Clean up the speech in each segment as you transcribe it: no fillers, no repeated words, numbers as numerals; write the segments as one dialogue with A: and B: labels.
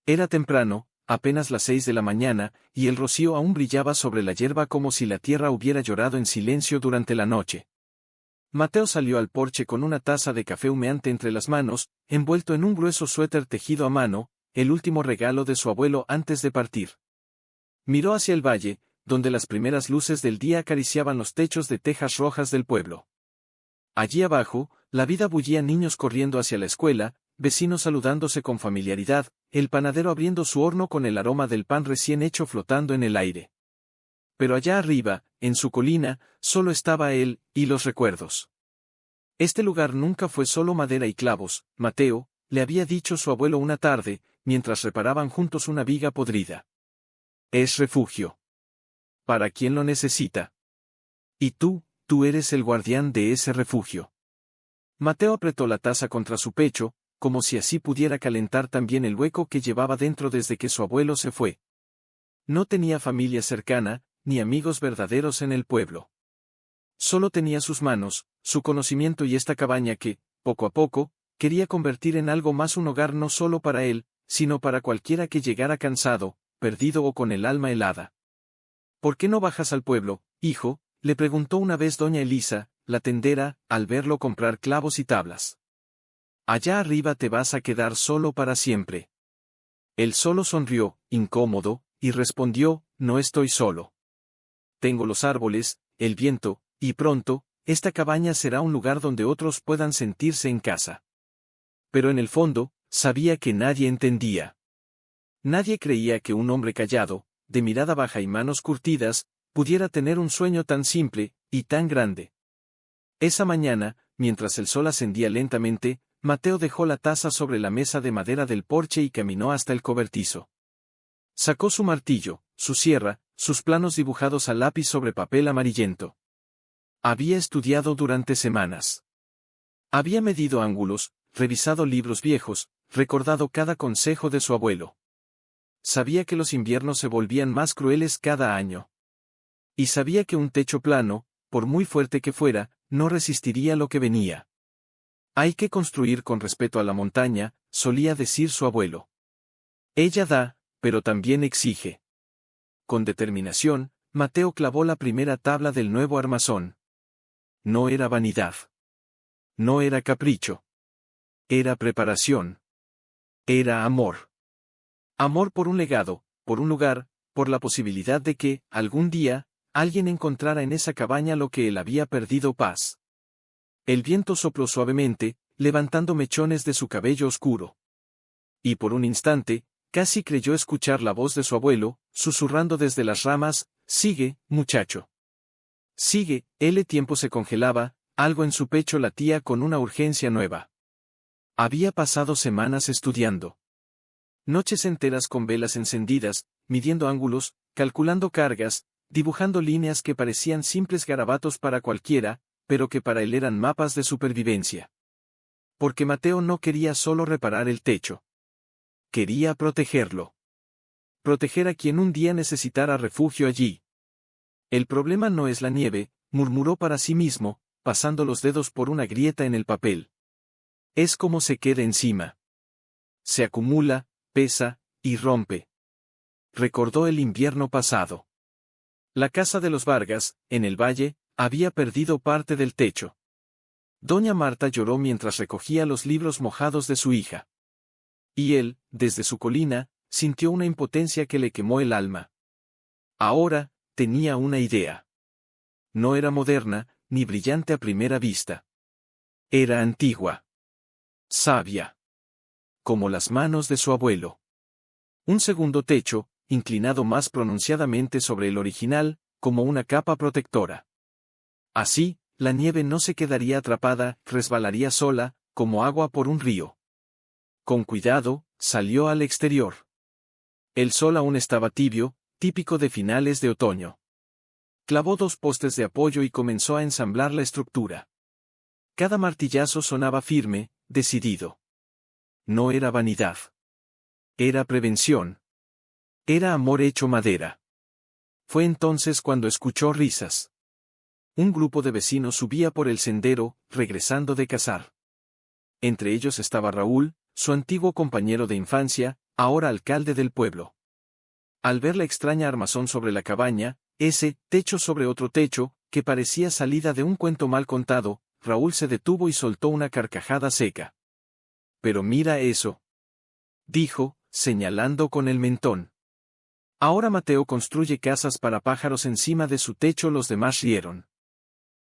A: Era temprano, apenas las 6 de la mañana, y el rocío aún brillaba sobre la hierba como si la tierra hubiera llorado en silencio durante la noche. Mateo salió al porche con una taza de café humeante entre las manos, envuelto en un grueso suéter tejido a mano, el último regalo de su abuelo antes de partir. Miró hacia el valle, donde las primeras luces del día acariciaban los techos de tejas rojas del pueblo. Allí abajo, la vida bullía, niños corriendo hacia la escuela, vecinos saludándose con familiaridad, el panadero abriendo su horno con el aroma del pan recién hecho flotando en el aire. Pero allá arriba, en su colina, solo estaba él, y los recuerdos. Este lugar nunca fue solo madera y clavos, Mateo, le había dicho su abuelo una tarde, mientras reparaban juntos una viga podrida. Es refugio. Para quien lo necesita. Y tú eres el guardián de ese refugio. Mateo apretó la taza contra su pecho, como si así pudiera calentar también el hueco que llevaba dentro desde que su abuelo se fue. No tenía familia cercana, ni amigos verdaderos en el pueblo. Solo tenía sus manos, su conocimiento y esta cabaña que, poco a poco, quería convertir en algo más, un hogar no solo para él, sino para cualquiera que llegara cansado, perdido o con el alma helada. ¿Por qué no bajas al pueblo, hijo?, le preguntó una vez doña Elisa, la tendera, al verlo comprar clavos y tablas. Allá arriba te vas a quedar solo para siempre. Él solo sonrió, incómodo, y respondió, no estoy solo. Tengo los árboles, el viento, y pronto, esta cabaña será un lugar donde otros puedan sentirse en casa. Pero en el fondo, sabía que nadie entendía. Nadie creía que un hombre callado, de mirada baja y manos curtidas, pudiera tener un sueño tan simple, y tan grande. Esa mañana, mientras el sol ascendía lentamente, Mateo dejó la taza sobre la mesa de madera del porche y caminó hasta el cobertizo. Sacó su martillo, su sierra, sus planos dibujados a lápiz sobre papel amarillento. Había estudiado durante semanas. Había medido ángulos, revisado libros viejos, recordado cada consejo de su abuelo. Sabía que los inviernos se volvían más crueles cada año. Y sabía que un techo plano, por muy fuerte que fuera, no resistiría lo que venía. Hay que construir con respeto a la montaña, solía decir su abuelo. Ella da, pero también exige. Con determinación, Mateo clavó la primera tabla del nuevo armazón. No era vanidad. No era capricho. Era preparación. Era amor. Amor por un legado, por un lugar, por la posibilidad de que, algún día, alguien encontrara en esa cabaña lo que él había perdido: paz. El viento sopló suavemente, levantando mechones de su cabello oscuro. Y por un instante, casi creyó escuchar la voz de su abuelo, susurrando desde las ramas, sigue, muchacho. Sigue. El tiempo se congelaba, algo en su pecho latía con una urgencia nueva. Había pasado semanas estudiando. Noches enteras con velas encendidas, midiendo ángulos, calculando cargas, dibujando líneas que parecían simples garabatos para cualquiera, pero que para él eran mapas de supervivencia. Porque Mateo no quería solo reparar el techo. Quería protegerlo. Proteger a quien un día necesitara refugio allí. El problema no es la nieve, murmuró para sí mismo, pasando los dedos por una grieta en el papel. Es como se queda encima. Se acumula, pesa, y rompe. Recordó el invierno pasado. La casa de los Vargas, en el valle, había perdido parte del techo. Doña Marta lloró mientras recogía los libros mojados de su hija. Y él, desde su colina, sintió una impotencia que le quemó el alma. Ahora, tenía una idea. No era moderna, ni brillante a primera vista. Era antigua. Sabia. Como las manos de su abuelo. Un segundo techo, inclinado más pronunciadamente sobre el original, como una capa protectora. Así, la nieve no se quedaría atrapada, resbalaría sola, como agua por un río. Con cuidado, salió al exterior. El sol aún estaba tibio, típico de finales de otoño. Clavó 2 postes de apoyo y comenzó a ensamblar la estructura. Cada martillazo sonaba firme, decidido. No era vanidad. Era prevención. Era amor hecho madera. Fue entonces cuando escuchó risas. Un grupo de vecinos subía por el sendero, regresando de cazar. Entre ellos estaba Raúl, su antiguo compañero de infancia, ahora alcalde del pueblo. Al ver la extraña armazón sobre la cabaña, ese techo sobre otro techo, que parecía salida de un cuento mal contado, Raúl se detuvo y soltó una carcajada seca. «Pero mira eso», dijo, señalando con el mentón. Ahora Mateo construye casas para pájaros encima de su techo. Los demás rieron.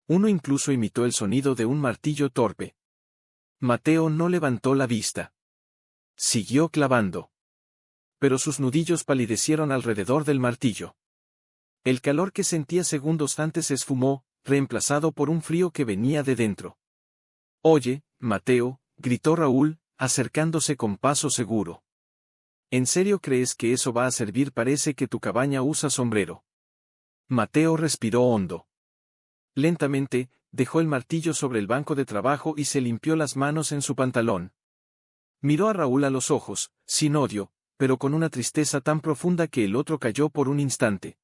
A: Uno incluso imitó el sonido de un martillo torpe. Mateo no levantó la vista. Siguió clavando. Pero sus nudillos palidecieron alrededor del martillo. El calor que sentía segundos antes se esfumó, reemplazado por un frío que venía de dentro. «Oye, Mateo», gritó Raúl, acercándose con paso seguro. «¿En serio crees que eso va a servir? Parece que tu cabaña usa sombrero». Mateo respiró hondo. Lentamente, dejó el martillo sobre el banco de trabajo y se limpió las manos en su pantalón. Miró a Raúl a los ojos, sin odio, pero con una tristeza tan profunda que el otro cayó por un instante.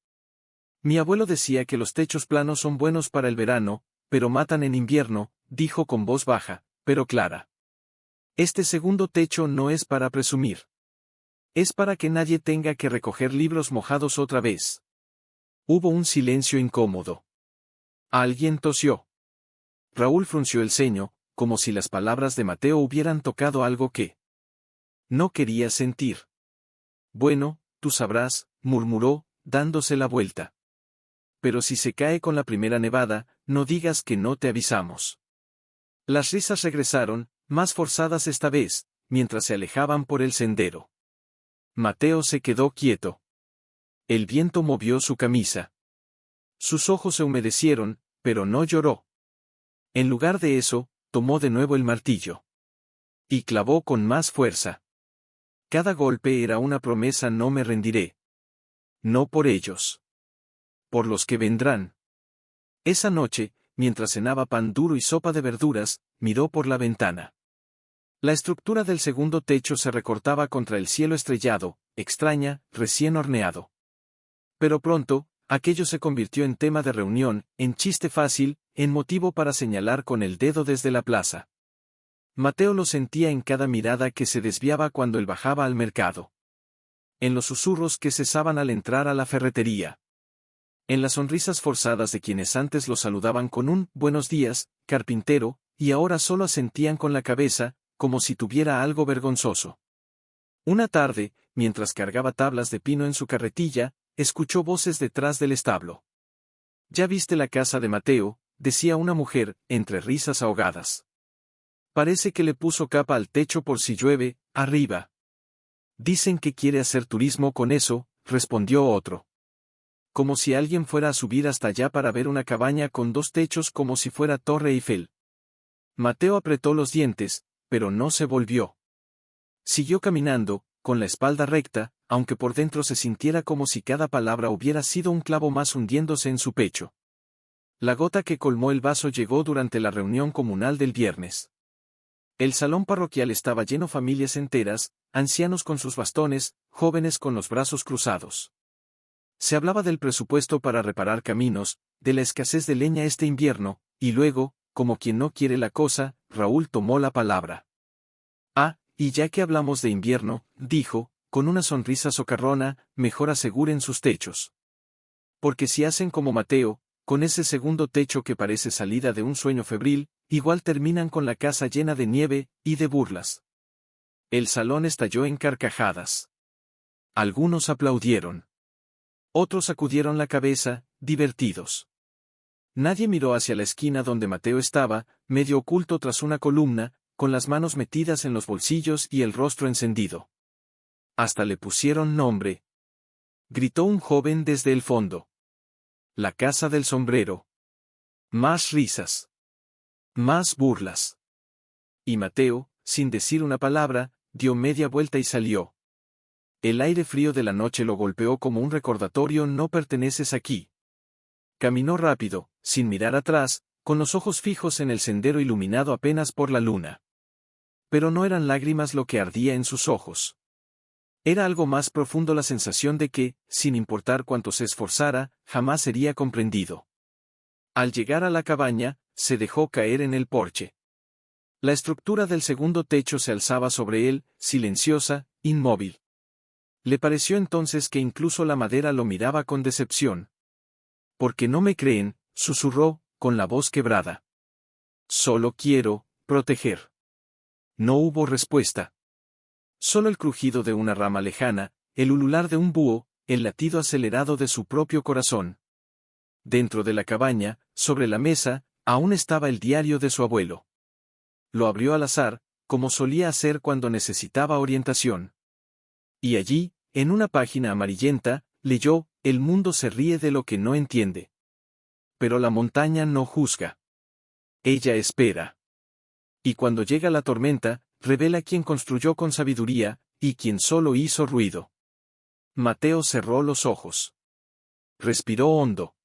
A: «Mi abuelo decía que los techos planos son buenos para el verano, pero matan en invierno», dijo con voz baja, pero clara. «Este segundo techo no es para presumir. Es para que nadie tenga que recoger libros mojados otra vez». Hubo un silencio incómodo. Alguien tosió. Raúl frunció el ceño, como si las palabras de Mateo hubieran tocado algo que no quería sentir. «Bueno, tú sabrás», murmuró, dándose la vuelta. «Pero si se cae con la primera nevada, no digas que no te avisamos». Las risas regresaron, más forzadas esta vez, mientras se alejaban por el sendero. Mateo se quedó quieto. El viento movió su camisa. Sus ojos se humedecieron, pero no lloró. En lugar de eso, tomó de nuevo el martillo. Y clavó con más fuerza. Cada golpe era una promesa: no me rendiré. No por ellos. Por los que vendrán. Esa noche, mientras cenaba pan duro y sopa de verduras, miró por la ventana. La estructura del segundo techo se recortaba contra el cielo estrellado, extraña, recién horneado. Pero pronto, aquello se convirtió en tema de reunión, en chiste fácil, en motivo para señalar con el dedo desde la plaza. Mateo lo sentía en cada mirada que se desviaba cuando él bajaba al mercado. En los susurros que cesaban al entrar a la ferretería. En las sonrisas forzadas de quienes antes lo saludaban con un «buenos días, carpintero», y ahora solo asentían con la cabeza, como si tuviera algo vergonzoso. Una tarde, mientras cargaba tablas de pino en su carretilla, escuchó voces detrás del establo. «¿Ya viste la casa de Mateo?», decía una mujer, entre risas ahogadas. «Parece que le puso capa al techo por si llueve, arriba». «Dicen que quiere hacer turismo con eso», respondió otro. «Como si alguien fuera a subir hasta allá para ver una cabaña con dos techos como si fuera Torre Eiffel». Mateo apretó los dientes, pero no se volvió. Siguió caminando, con la espalda recta, aunque por dentro se sintiera como si cada palabra hubiera sido un clavo más hundiéndose en su pecho. La gota que colmó el vaso llegó durante la reunión comunal del viernes. El salón parroquial estaba lleno, familias enteras, ancianos con sus bastones, jóvenes con los brazos cruzados. Se hablaba del presupuesto para reparar caminos, de la escasez de leña este invierno, y luego, como quien no quiere la cosa, Raúl tomó la palabra. «Ah, y ya que hablamos de invierno», dijo, con una sonrisa socarrona, «mejor aseguren sus techos. Porque si hacen como Mateo, con ese segundo techo que parece salida de un sueño febril, igual terminan con la casa llena de nieve y de burlas». El salón estalló en carcajadas. Algunos aplaudieron. Otros sacudieron la cabeza, divertidos. Nadie miró hacia la esquina donde Mateo estaba, medio oculto tras una columna, con las manos metidas en los bolsillos y el rostro encendido. «Hasta le pusieron nombre», gritó un joven desde el fondo. «La casa del sombrero». Más risas. Más burlas. Y Mateo, sin decir una palabra, dio media vuelta y salió. El aire frío de la noche lo golpeó como un recordatorio: no perteneces aquí. Caminó rápido, sin mirar atrás, con los ojos fijos en el sendero iluminado apenas por la luna. Pero no eran lágrimas lo que ardía en sus ojos. Era algo más profundo: la sensación de que, sin importar cuánto se esforzara, jamás sería comprendido. Al llegar a la cabaña, se dejó caer en el porche. La estructura del segundo techo se alzaba sobre él, silenciosa, inmóvil. Le pareció entonces que incluso la madera lo miraba con decepción. «¿Por qué no me creen?», susurró, con la voz quebrada. «Solo quiero proteger». No hubo respuesta. Solo el crujido de una rama lejana, el ulular de un búho, el latido acelerado de su propio corazón. Dentro de la cabaña, sobre la mesa, aún estaba el diario de su abuelo. Lo abrió al azar, como solía hacer cuando necesitaba orientación. Y allí, en una página amarillenta, leyó: «El mundo se ríe de lo que no entiende. Pero la montaña no juzga. Ella espera. Y cuando llega la tormenta, revela quién construyó con sabiduría, y quién solo hizo ruido». Mateo cerró los ojos. Respiró hondo.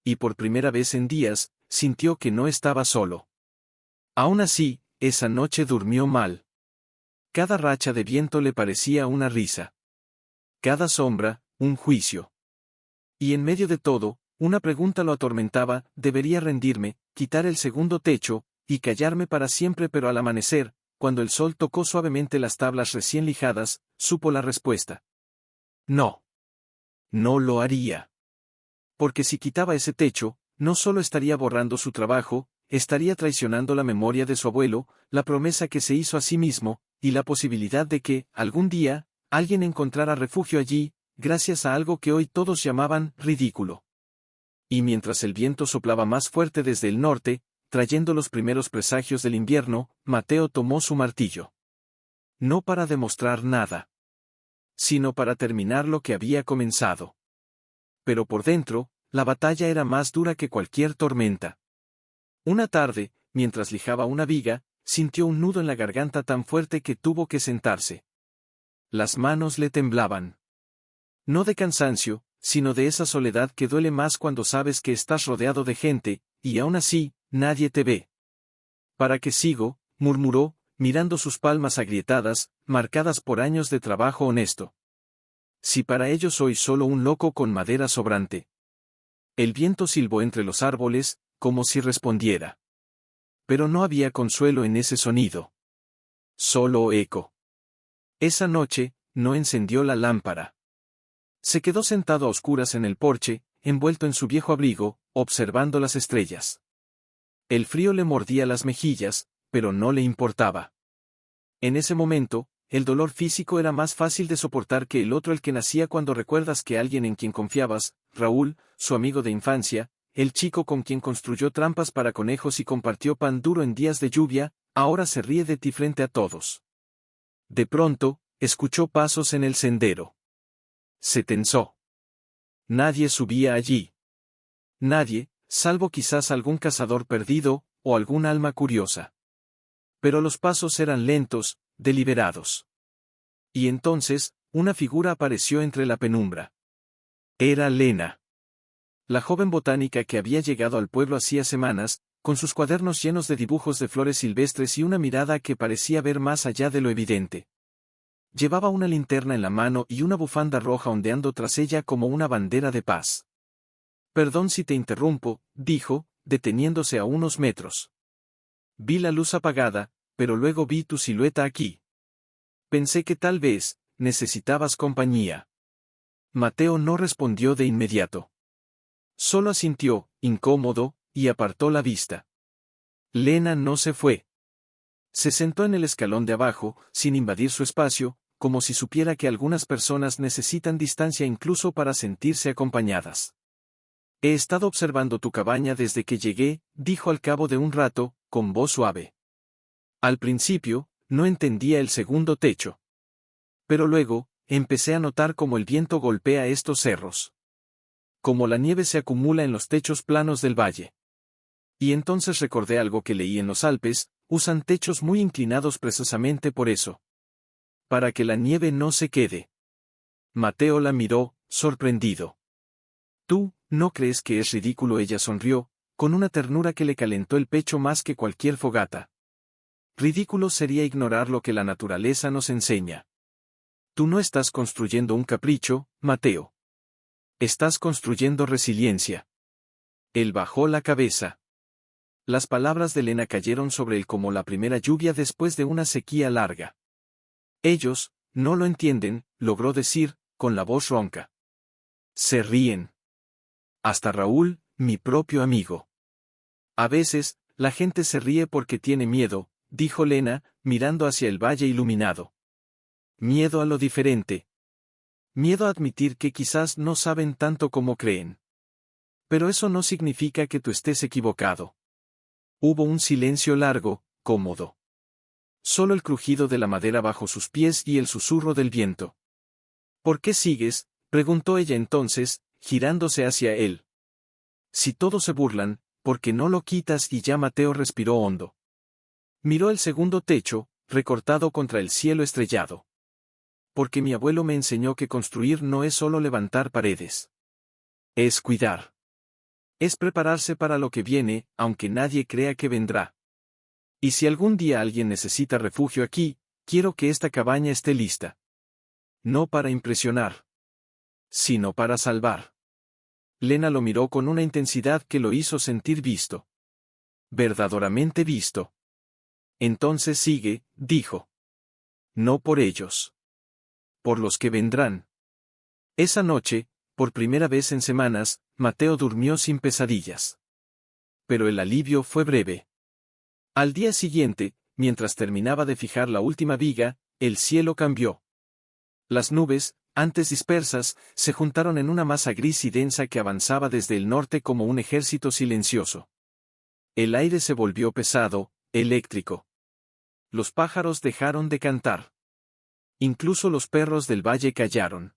A: Y por primera vez en días, sintió que no estaba solo. Aún así, esa noche durmió mal. Cada racha de viento le parecía una risa. Cada sombra, un juicio. Y en medio de todo, una pregunta lo atormentaba: ¿debería rendirme, quitar el segundo techo, y callarme para siempre? Pero al amanecer, cuando el sol tocó suavemente las tablas recién lijadas, supo la respuesta. No. No lo haría. Porque si quitaba ese techo, no solo estaría borrando su trabajo, estaría traicionando la memoria de su abuelo, la promesa que se hizo a sí mismo, y la posibilidad de que, algún día, alguien encontrara refugio allí, gracias a algo que hoy todos llamaban ridículo. Y mientras el viento soplaba más fuerte desde el norte, trayendo los primeros presagios del invierno, Mateo tomó su martillo. No para demostrar nada, sino para terminar lo que había comenzado. Pero por dentro, la batalla era más dura que cualquier tormenta. Una tarde, mientras lijaba una viga, sintió un nudo en la garganta tan fuerte que tuvo que sentarse. Las manos le temblaban. No de cansancio, sino de esa soledad que duele más cuando sabes que estás rodeado de gente, y aún así, nadie te ve. «¿Para qué sigo?», murmuró, mirando sus palmas agrietadas, marcadas por años de trabajo honesto. «Si para ello soy solo un loco con madera sobrante». El viento silbó entre los árboles, como si respondiera. Pero no había consuelo en ese sonido. Solo eco. Esa noche, no encendió la lámpara. Se quedó sentado a oscuras en el porche, envuelto en su viejo abrigo, observando las estrellas. El frío le mordía las mejillas, pero no le importaba. En ese momento, el dolor físico era más fácil de soportar que el otro, el que nacía cuando recuerdas que alguien en quien confiabas, Raúl, su amigo de infancia, el chico con quien construyó trampas para conejos y compartió pan duro en días de lluvia, ahora se ríe de ti frente a todos. De pronto, escuchó pasos en el sendero. Se tensó. Nadie subía allí. Nadie, salvo quizás algún cazador perdido, o algún alma curiosa. Pero los pasos eran lentos, deliberados. Y entonces, una figura apareció entre la penumbra. Era Lena. La joven botánica que había llegado al pueblo hacía semanas, con sus cuadernos llenos de dibujos de flores silvestres y una mirada que parecía ver más allá de lo evidente. Llevaba una linterna en la mano y una bufanda roja ondeando tras ella como una bandera de paz. «Perdón si te interrumpo», dijo, deteniéndose a unos metros. «Vi la luz apagada, pero luego vi tu silueta aquí. Pensé que tal vez necesitabas compañía». Mateo no respondió de inmediato. Solo asintió, incómodo, y apartó la vista. Lena no se fue. Se sentó en el escalón de abajo, sin invadir su espacio, como si supiera que algunas personas necesitan distancia incluso para sentirse acompañadas. «He estado observando tu cabaña desde que llegué», dijo al cabo de un rato, con voz suave. «Al principio, no entendía el segundo techo. Pero luego, empecé a notar cómo el viento golpea estos cerros. Cómo la nieve se acumula en los techos planos del valle. Y entonces recordé algo que leí en los Alpes: usan techos muy inclinados precisamente por eso. Para que la nieve no se quede». Mateo la miró, sorprendido. «¿Tú, no crees que es ridículo?». Ella sonrió, con una ternura que le calentó el pecho más que cualquier fogata. «Ridículo sería ignorar lo que la naturaleza nos enseña. Tú no estás construyendo un capricho, Mateo. Estás construyendo resiliencia». Él bajó la cabeza. Las palabras de Lena cayeron sobre él como la primera lluvia después de una sequía larga. «Ellos no lo entienden, logró decir, con la voz ronca. Se ríen. Hasta Raúl, mi propio amigo. A veces, la gente se ríe porque tiene miedo, dijo Lena, mirando hacia el valle iluminado. Miedo a lo diferente. Miedo a admitir que quizás no saben tanto como creen. Pero eso no significa que tú estés equivocado. Hubo un silencio largo, cómodo. Solo el crujido de la madera bajo sus pies y el susurro del viento. ¿Por qué sigues?, preguntó ella entonces, girándose hacia él. Si todos se burlan, ¿por qué no lo quitas? Y ya Mateo respiró hondo. Miró el segundo techo, recortado contra el cielo estrellado. Porque mi abuelo me enseñó que construir no es solo levantar paredes. Es cuidar. Es prepararse para lo que viene, aunque nadie crea que vendrá. Y si algún día alguien necesita refugio aquí, quiero que esta cabaña esté lista. No para impresionar, sino para salvar. Lena lo miró con una intensidad que lo hizo sentir visto. Verdaderamente visto. Entonces sigue, dijo. No por ellos. Por los que vendrán. Esa noche, por primera vez en semanas, Mateo durmió sin pesadillas. Pero el alivio fue breve. Al día siguiente, mientras terminaba de fijar la última viga, el cielo cambió. Las nubes, antes dispersas, se juntaron en una masa gris y densa que avanzaba desde el norte como un ejército silencioso. El aire se volvió pesado, eléctrico. Los pájaros dejaron de cantar. Incluso los perros del valle callaron.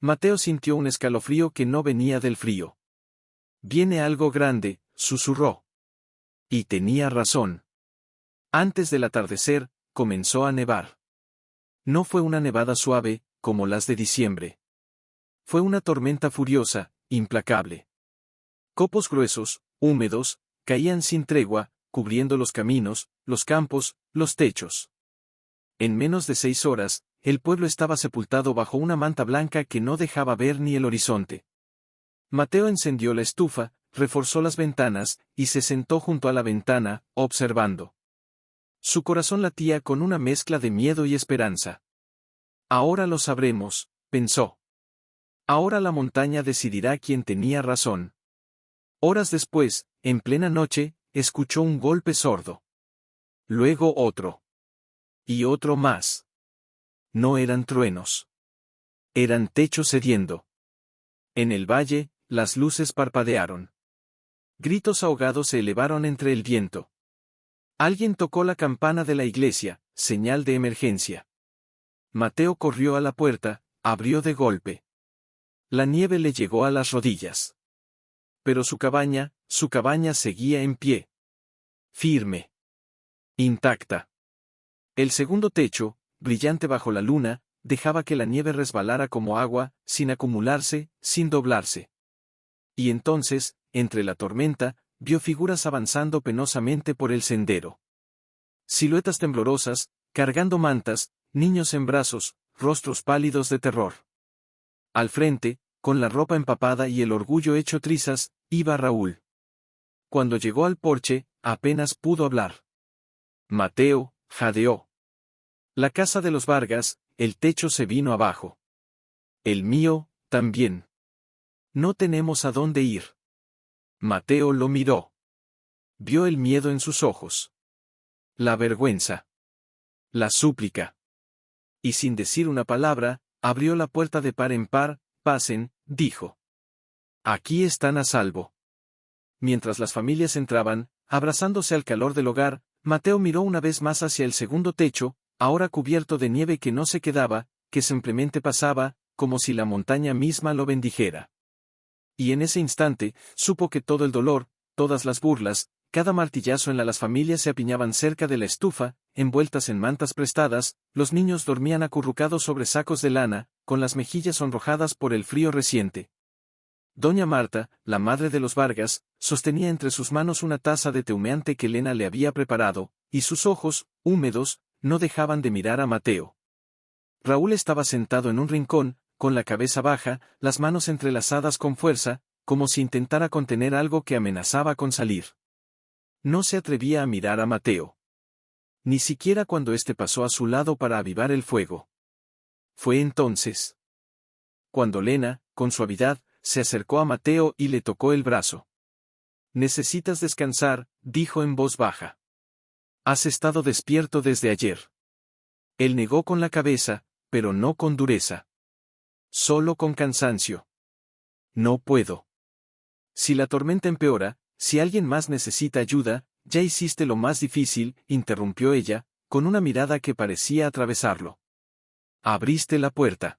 A: Mateo sintió un escalofrío que no venía del frío. Viene algo grande, susurró. Y tenía razón. Antes del atardecer, comenzó a nevar. No fue una nevada suave, como las de diciembre. Fue una tormenta furiosa, implacable. Copos gruesos, húmedos, caían sin tregua, cubriendo los caminos, los campos, los techos. En menos de 6 horas, el pueblo estaba sepultado bajo una manta blanca que no dejaba ver ni el horizonte. Mateo encendió la estufa, reforzó las ventanas, y se sentó junto a la ventana, observando. Su corazón latía con una mezcla de miedo y esperanza. Ahora lo sabremos, pensó. Ahora la montaña decidirá quién tenía razón. Horas después, en plena noche, escuchó un golpe sordo. Luego otro. Y otro más. No eran truenos. Eran techos cediendo. En el valle, las luces parpadearon. Gritos ahogados se elevaron entre el viento. Alguien tocó la campana de la iglesia, señal de emergencia. Mateo corrió a la puerta, abrió de golpe. La nieve le llegó a las rodillas. Pero su cabaña seguía en pie. Firme. Intacta. El segundo techo, brillante bajo la luna, dejaba que la nieve resbalara como agua, sin acumularse, sin doblarse. Y entonces, entre la tormenta, vio figuras avanzando penosamente por el sendero. Siluetas temblorosas, cargando mantas, niños en brazos, rostros pálidos de terror. Al frente, con la ropa empapada y el orgullo hecho trizas, iba Raúl. Cuando llegó al porche, apenas pudo hablar. Mateo, jadeó. La casa de los Vargas, el techo se vino abajo. El mío, también. No tenemos a dónde ir. Mateo lo miró. Vio el miedo en sus ojos. La vergüenza. La súplica. Y sin decir una palabra, abrió la puerta de par en par. Pasen, dijo. Aquí están a salvo. Mientras las familias entraban, abrazándose al calor del hogar, Mateo miró una vez más hacia el segundo techo, ahora cubierto de nieve que no se quedaba, que simplemente pasaba, como si la montaña misma lo bendijera. Y en ese instante, supo que todo el dolor, todas las burlas, cada martillazo en las familias se apiñaban cerca de la estufa, envueltas en mantas prestadas, los niños dormían acurrucados sobre sacos de lana, con las mejillas sonrojadas por el frío reciente. Doña Marta, la madre de los Vargas, sostenía entre sus manos una taza de té humeante que Lena le había preparado, y sus ojos, húmedos, no dejaban de mirar a Mateo. Raúl estaba sentado en un rincón, con la cabeza baja, las manos entrelazadas con fuerza, como si intentara contener algo que amenazaba con salir. No se atrevía a mirar a Mateo. Ni siquiera cuando éste pasó a su lado para avivar el fuego. Fue entonces cuando Lena, con suavidad, se acercó a Mateo y le tocó el brazo. «Necesitas descansar», dijo en voz baja. «Has estado despierto desde ayer». Él negó con la cabeza, pero no con dureza. Solo con cansancio. «No puedo». «Si la tormenta empeora, si alguien más necesita ayuda, ya hiciste lo más difícil», interrumpió ella, con una mirada que parecía atravesarlo. «Abriste la puerta.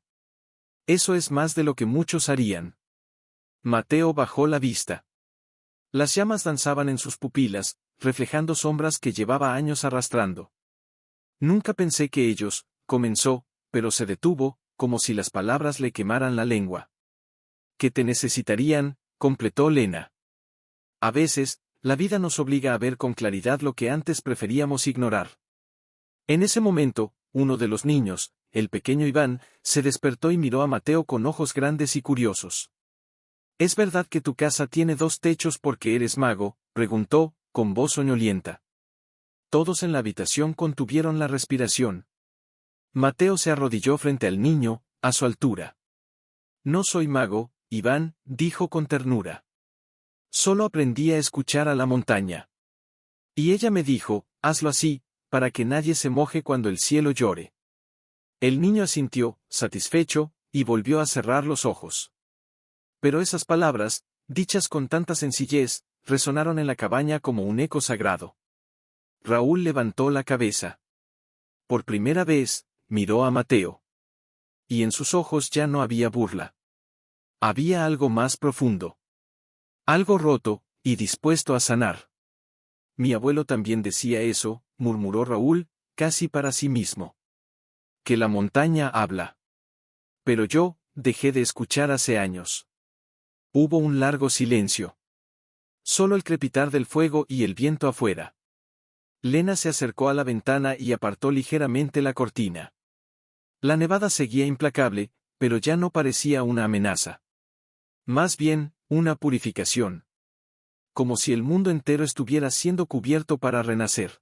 A: Eso es más de lo que muchos harían». Mateo bajó la vista. Las llamas danzaban en sus pupilas, reflejando sombras que llevaba años arrastrando. «Nunca pensé que ellos», comenzó, pero se detuvo, como si las palabras le quemaran la lengua. «Que te necesitarían», completó Lena. «A veces, la vida nos obliga a ver con claridad lo que antes preferíamos ignorar». En ese momento, uno de los niños, el pequeño Iván, se despertó y miró a Mateo con ojos grandes y curiosos. «¿Es verdad que tu casa tiene 2 techos porque eres mago?», preguntó, con voz soñolienta. Todos en la habitación contuvieron la respiración. Mateo se arrodilló frente al niño, a su altura. «No soy mago, Iván», dijo con ternura. «Solo aprendí a escuchar a la montaña. Y ella me dijo, hazlo así, para que nadie se moje cuando el cielo llore». El niño asintió, satisfecho, y volvió a cerrar los ojos. Pero esas palabras, dichas con tanta sencillez, resonaron en la cabaña como un eco sagrado. Raúl levantó la cabeza. Por primera vez, miró a Mateo. Y en sus ojos ya no había burla. Había algo más profundo. Algo roto, y dispuesto a sanar. «Mi abuelo también decía eso», murmuró Raúl, casi para sí mismo. «Que la montaña habla. Pero yo, dejé de escuchar hace años». Hubo un largo silencio. Solo el crepitar del fuego y el viento afuera. Lena se acercó a la ventana y apartó ligeramente la cortina. La nevada seguía implacable, pero ya no parecía una amenaza. Más bien, una purificación. Como si el mundo entero estuviera siendo cubierto para renacer.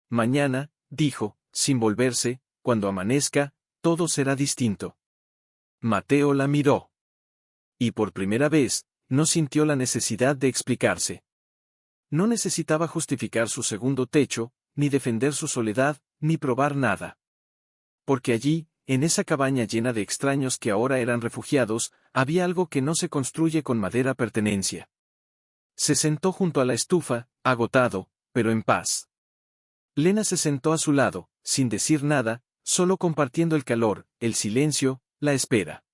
A: «Mañana», dijo, sin volverse, «cuando amanezca, todo será distinto». Mateo la miró. Y por primera vez, no sintió la necesidad de explicarse. No necesitaba justificar su segundo techo, ni defender su soledad, ni probar nada. Porque allí, en esa cabaña llena de extraños que ahora eran refugiados, había algo que no se construye con madera pertenencia. Se sentó junto a la estufa, agotado, pero en paz. Lena se sentó a su lado, sin decir nada, solo compartiendo el calor, el silencio, la espera.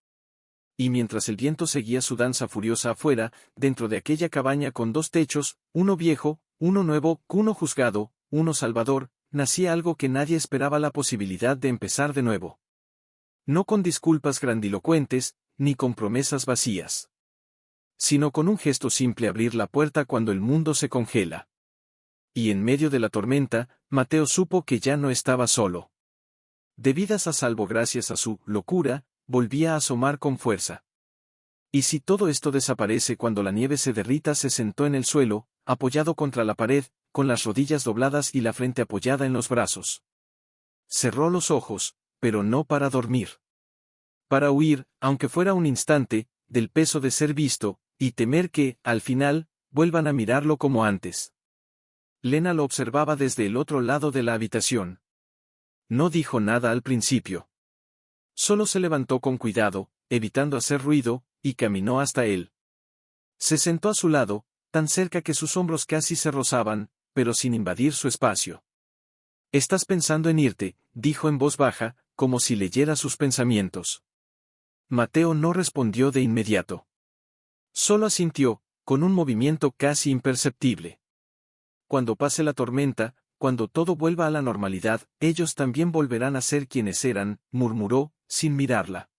A: Y mientras el viento seguía su danza furiosa afuera, dentro de aquella cabaña con 2 techos, uno viejo, uno nuevo, uno juzgado, uno salvador, nacía algo que nadie esperaba, la posibilidad de empezar de nuevo. No con disculpas grandilocuentes, ni con promesas vacías. Sino con un gesto simple: abrir la puerta cuando el mundo se congela. Y en medio de la tormenta, Mateo supo que ya no estaba solo. Debidas a salvo gracias a su locura, volvía a asomar con fuerza. «¿Y si todo esto desaparece cuando la nieve se derrita?», se sentó en el suelo, apoyado contra la pared, con las rodillas dobladas y la frente apoyada en los brazos. Cerró los ojos, pero no para dormir. Para huir, aunque fuera un instante, del peso de ser visto, y temer que, al final, vuelvan a mirarlo como antes. Lena lo observaba desde el otro lado de la habitación. No dijo nada al principio. Solo se levantó con cuidado, evitando hacer ruido, y caminó hasta él. Se sentó a su lado, tan cerca que sus hombros casi se rozaban, pero sin invadir su espacio. «¿Estás pensando en irte?», dijo en voz baja, como si leyera sus pensamientos. Mateo no respondió de inmediato. Solo asintió, con un movimiento casi imperceptible. «Cuando pase la tormenta, cuando todo vuelva a la normalidad, ellos también volverán a ser quienes eran», murmuró, sin mirarla.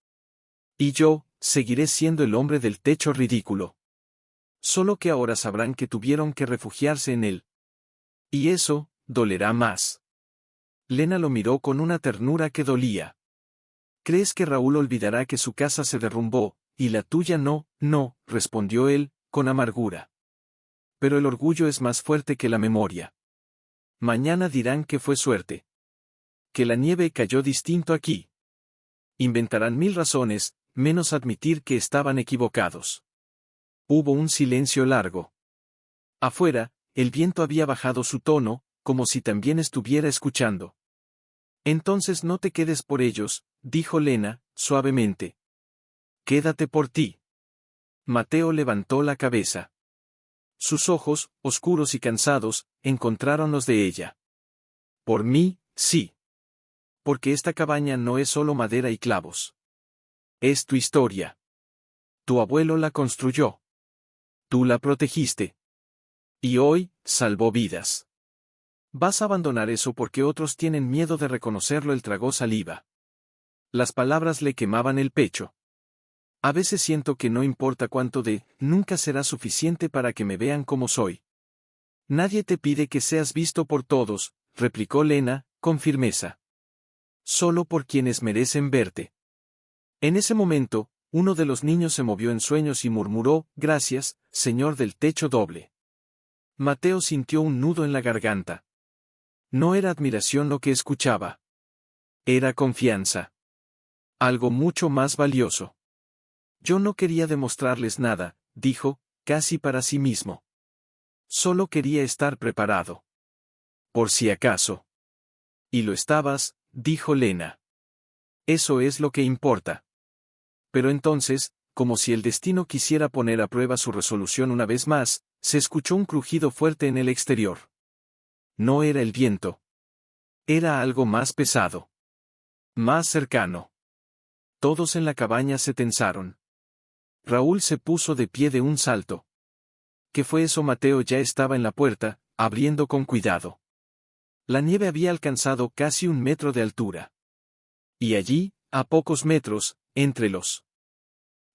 A: «Y yo, seguiré siendo el hombre del techo ridículo. Solo que ahora sabrán que tuvieron que refugiarse en él. Y eso, dolerá más». Lena lo miró con una ternura que dolía. «¿Crees que Raúl olvidará que su casa se derrumbó, y la tuya no?». «No», respondió él, con amargura. «Pero el orgullo es más fuerte que la memoria. Mañana dirán que fue suerte. Que la nieve cayó distinto aquí. Inventarán 1000 razones, menos admitir que estaban equivocados. Hubo un silencio largo. Afuera, el viento había bajado su tono, como si también estuviera escuchando. Entonces no te quedes por ellos, dijo Lena, suavemente. Quédate por ti. Mateo levantó la cabeza. Sus ojos, oscuros y cansados, encontraron los de ella. Por mí, sí. Porque esta cabaña no es solo madera y clavos. Es tu historia. Tu abuelo la construyó. Tú la protegiste. Y hoy, salvó vidas. Vas a abandonar eso porque otros tienen miedo de reconocerlo. Él tragó saliva. Las palabras le quemaban el pecho. A veces siento que no importa cuánto nunca será suficiente para que me vean como soy. Nadie te pide que seas visto por todos, replicó Lena, con firmeza. Solo por quienes merecen verte. En ese momento, uno de los niños se movió en sueños y murmuró, gracias, señor del techo doble. Mateo sintió un nudo en la garganta. No era admiración lo que escuchaba. Era confianza. Algo mucho más valioso. Yo no quería demostrarles nada, dijo, casi para sí mismo. Solo quería estar preparado. Por si acaso. Y lo estabas, dijo Lena. Eso es lo que importa. Pero entonces, como si el destino quisiera poner a prueba su resolución una vez más, se escuchó un crujido fuerte en el exterior. No era el viento. Era algo más pesado. Más cercano. Todos en la cabaña se tensaron. Raúl se puso de pie de un salto. ¿Qué fue eso? Mateo ya estaba en la puerta, abriendo con cuidado. La nieve había alcanzado casi 1 metro de altura. Y allí, a pocos metros, entre los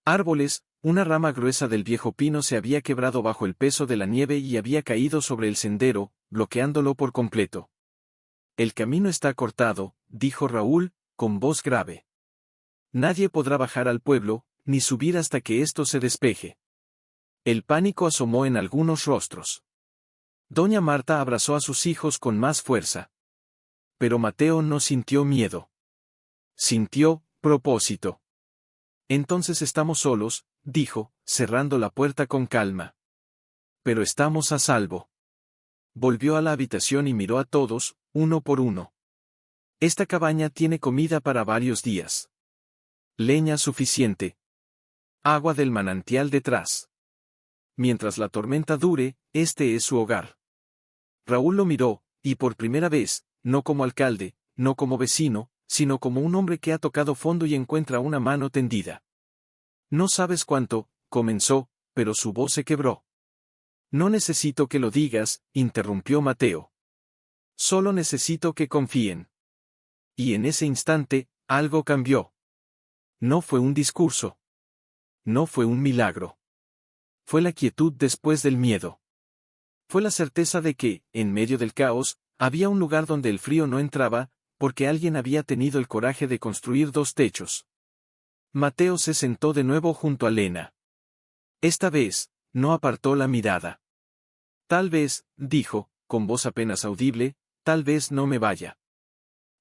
A: árboles, una rama gruesa del viejo pino se había quebrado bajo el peso de la nieve y había caído sobre el sendero, bloqueándolo por completo. El camino está cortado, dijo Raúl, con voz grave. Nadie podrá bajar al pueblo, ni subir hasta que esto se despeje. El pánico asomó en algunos rostros. Doña Marta abrazó a sus hijos con más fuerza. Pero Mateo no sintió miedo. Sintió propósito. Entonces estamos solos, dijo, cerrando la puerta con calma. Pero estamos a salvo. Volvió a la habitación y miró a todos, uno por uno. Esta cabaña tiene comida para varios días. Leña suficiente. Agua del manantial detrás. Mientras la tormenta dure, este es su hogar. Raúl lo miró, y por primera vez, no como alcalde, no como vecino, sino como un hombre que ha tocado fondo y encuentra una mano tendida. No sabes cuánto, comenzó, pero su voz se quebró. No necesito que lo digas, interrumpió Mateo. Solo necesito que confíen. Y en ese instante, algo cambió. No fue un discurso. No fue un milagro. Fue la quietud después del miedo. Fue la certeza de que, en medio del caos, había un lugar donde el frío no entraba, porque alguien había tenido el coraje de construir 2 techos. Mateo se sentó de nuevo junto a Lena. Esta vez, no apartó la mirada. Tal vez, dijo, con voz apenas audible, tal vez no me vaya.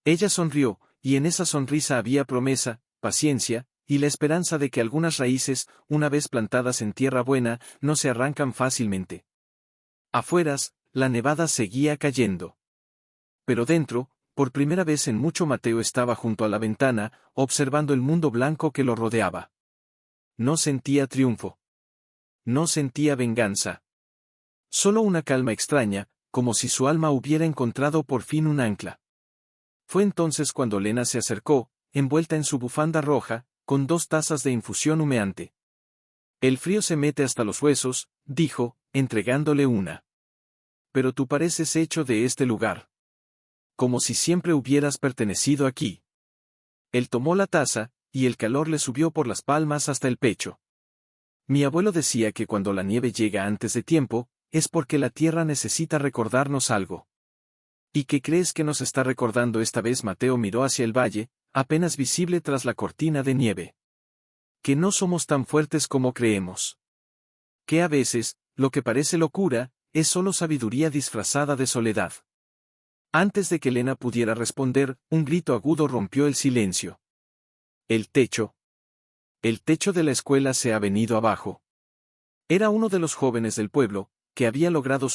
A: Ella sonrió, y en esa sonrisa había promesa, paciencia, y la esperanza de que algunas raíces, una vez plantadas en tierra buena, no se arrancan fácilmente. Afueras, la nevada seguía cayendo. Pero dentro, por primera vez en mucho Mateo estaba junto a la ventana, observando el mundo blanco que lo rodeaba. No sentía triunfo. No sentía venganza. Solo una calma extraña, como si su alma hubiera encontrado por fin un ancla. Fue entonces cuando Lena se acercó, envuelta en su bufanda roja, con 2 tazas de infusión humeante. El frío se mete hasta los huesos, dijo, entregándole una. Pero tú pareces hecho de este lugar. Como si siempre hubieras pertenecido aquí. Él tomó la taza, y el calor le subió por las palmas hasta el pecho. Mi abuelo decía que cuando la nieve llega antes de tiempo, es porque la tierra necesita recordarnos algo. ¿Y qué crees que nos está recordando esta vez? Mateo miró hacia el valle, apenas visible tras la cortina de nieve. Que no somos tan fuertes como creemos. Que a veces, lo que parece locura, es solo sabiduría disfrazada de soledad. Antes de que Lena pudiera responder, un grito agudo rompió el silencio. El techo. El techo de la escuela se ha venido abajo. Era uno de los jóvenes del pueblo, que había logrado